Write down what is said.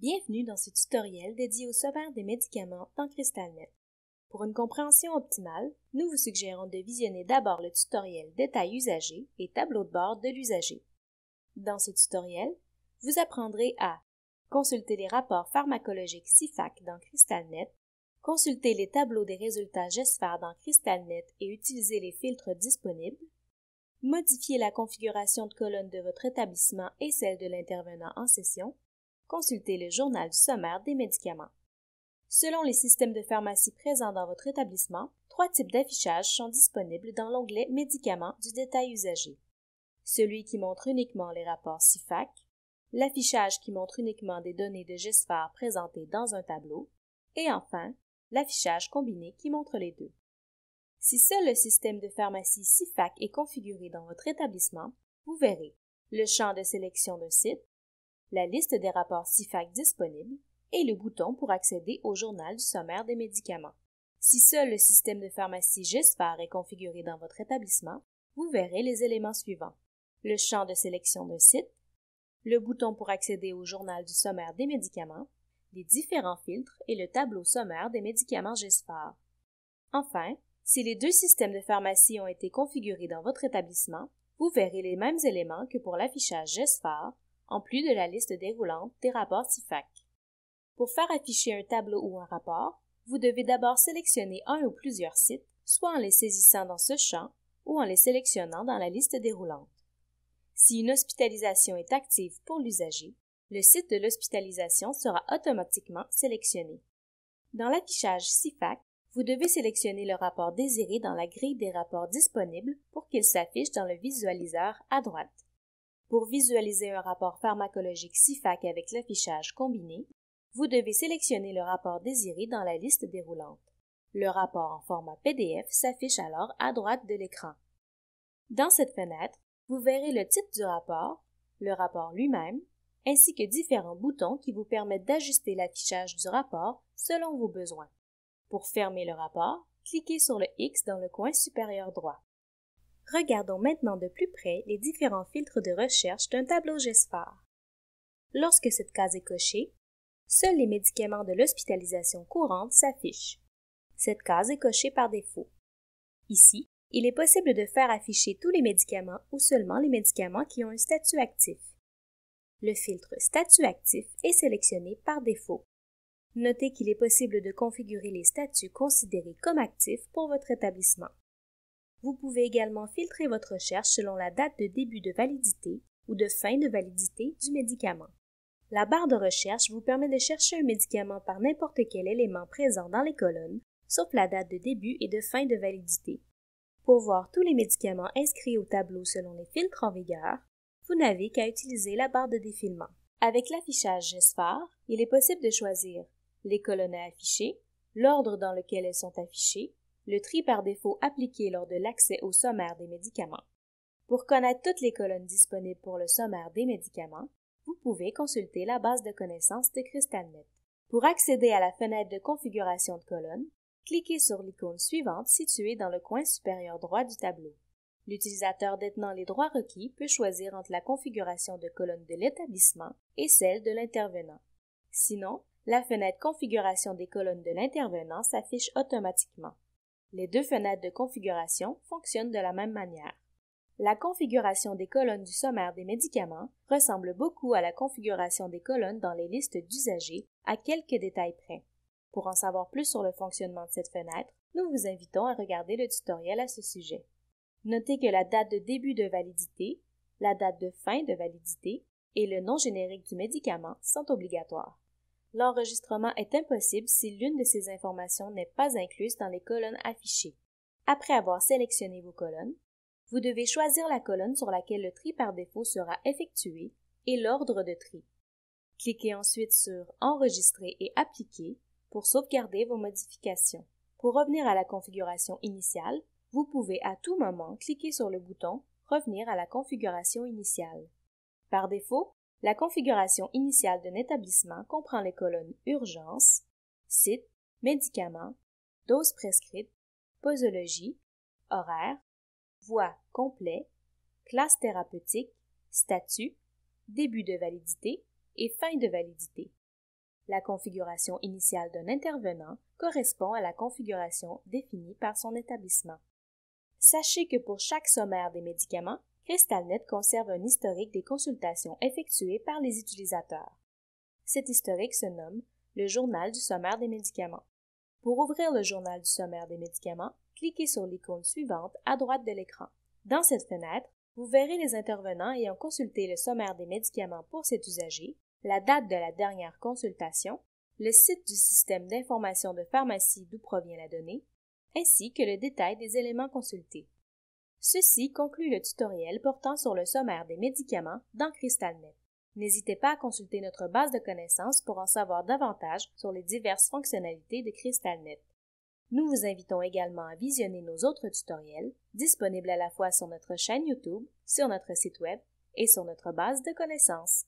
Bienvenue dans ce tutoriel dédié au sommaire des médicaments dans CrystalNet. Pour une compréhension optimale, nous vous suggérons de visionner d'abord le tutoriel Détails usagés et Tableau de bord de l'usager. Dans ce tutoriel, vous apprendrez à consulter les rapports pharmacologiques CIFAC dans CrystalNet, consulter les tableaux des résultats GESFAR dans CrystalNet et utiliser les filtres disponibles, modifier la configuration de colonne de votre établissement et celle de l'intervenant en session, consultez le journal du sommaire des médicaments. Selon les systèmes de pharmacie présents dans votre établissement, 3 types d'affichage sont disponibles dans l'onglet Médicaments du détail usagé. Celui qui montre uniquement les rapports CIFAC, l'affichage qui montre uniquement des données de GESFAR présentées dans un tableau, et enfin, l'affichage combiné qui montre les deux. Si seul le système de pharmacie CIFAC est configuré dans votre établissement, vous verrez le champ de sélection d'un site, la liste des rapports CIFAC disponibles et le bouton pour accéder au journal du sommaire des médicaments. Si seul le système de pharmacie GESFAR est configuré dans votre établissement, vous verrez les éléments suivants. Le champ de sélection d'un site, le bouton pour accéder au journal du sommaire des médicaments, les différents filtres et le tableau sommaire des médicaments GESFAR. Enfin, si les deux systèmes de pharmacie ont été configurés dans votre établissement, vous verrez les mêmes éléments que pour l'affichage GESFAR, en plus de la liste déroulante des rapports CIFAC. Pour faire afficher un tableau ou un rapport, vous devez d'abord sélectionner un ou plusieurs sites, soit en les saisissant dans ce champ ou en les sélectionnant dans la liste déroulante. Si une hospitalisation est active pour l'usager, le site de l'hospitalisation sera automatiquement sélectionné. Dans l'affichage CIFAC, vous devez sélectionner le rapport désiré dans la grille des rapports disponibles pour qu'il s'affiche dans le visualiseur à droite. Pour visualiser un rapport pharmacologique CIFAC avec l'affichage combiné, vous devez sélectionner le rapport désiré dans la liste déroulante. Le rapport en format PDF s'affiche alors à droite de l'écran. Dans cette fenêtre, vous verrez le titre du rapport, le rapport lui-même, ainsi que différents boutons qui vous permettent d'ajuster l'affichage du rapport selon vos besoins. Pour fermer le rapport, cliquez sur le X dans le coin supérieur droit. Regardons maintenant de plus près les différents filtres de recherche d'un tableau GESFAR. Lorsque cette case est cochée, seuls les médicaments de l'hospitalisation courante s'affichent. Cette case est cochée par défaut. Ici, il est possible de faire afficher tous les médicaments ou seulement les médicaments qui ont un statut actif. Le filtre Statut actif est sélectionné par défaut. Notez qu'il est possible de configurer les statuts considérés comme actifs pour votre établissement. Vous pouvez également filtrer votre recherche selon la date de début de validité ou de fin de validité du médicament. La barre de recherche vous permet de chercher un médicament par n'importe quel élément présent dans les colonnes, sauf la date de début et de fin de validité. Pour voir tous les médicaments inscrits au tableau selon les filtres en vigueur, vous n'avez qu'à utiliser la barre de défilement. Avec l'affichage GESFAR, il est possible de choisir les colonnes à afficher, l'ordre dans lequel elles sont affichées, le tri par défaut appliqué lors de l'accès au sommaire des médicaments. Pour connaître toutes les colonnes disponibles pour le sommaire des médicaments, vous pouvez consulter la base de connaissances de CrystalNet. Pour accéder à la fenêtre de configuration de colonnes, cliquez sur l'icône suivante située dans le coin supérieur droit du tableau. L'utilisateur détenant les droits requis peut choisir entre la configuration de colonne de l'établissement et celle de l'intervenant. Sinon, la fenêtre Configuration des colonnes de l'intervenant s'affiche automatiquement. Les deux fenêtres de configuration fonctionnent de la même manière. La configuration des colonnes du sommaire des médicaments ressemble beaucoup à la configuration des colonnes dans les listes d'usagers, à quelques détails près. Pour en savoir plus sur le fonctionnement de cette fenêtre, nous vous invitons à regarder le tutoriel à ce sujet. Notez que la date de début de validité, la date de fin de validité et le nom générique du médicament sont obligatoires. L'enregistrement est impossible si l'une de ces informations n'est pas incluse dans les colonnes affichées. Après avoir sélectionné vos colonnes, vous devez choisir la colonne sur laquelle le tri par défaut sera effectué et l'ordre de tri. Cliquez ensuite sur « Enregistrer et appliquer » pour sauvegarder vos modifications. Pour revenir à la configuration initiale, vous pouvez à tout moment cliquer sur le bouton « Revenir à la configuration initiale ». Par défaut, la configuration initiale d'un établissement comprend les colonnes Urgence, Site, Médicaments, Dose prescrite, Posologie, Horaire, Voie complet, Classe thérapeutique, Statut, Début de validité et fin de validité. La configuration initiale d'un intervenant correspond à la configuration définie par son établissement. Sachez que pour chaque sommaire des médicaments, CrystalNet conserve un historique des consultations effectuées par les utilisateurs. Cet historique se nomme le journal du sommaire des médicaments. Pour ouvrir le journal du sommaire des médicaments, cliquez sur l'icône suivante à droite de l'écran. Dans cette fenêtre, vous verrez les intervenants ayant consulté le sommaire des médicaments pour cet usager, la date de la dernière consultation, le site du système d'information de pharmacie d'où provient la donnée, ainsi que le détail des éléments consultés. Ceci conclut le tutoriel portant sur le sommaire des médicaments dans CrystalNet. N'hésitez pas à consulter notre base de connaissances pour en savoir davantage sur les diverses fonctionnalités de CrystalNet. Nous vous invitons également à visionner nos autres tutoriels, disponibles à la fois sur notre chaîne YouTube, sur notre site Web et sur notre base de connaissances.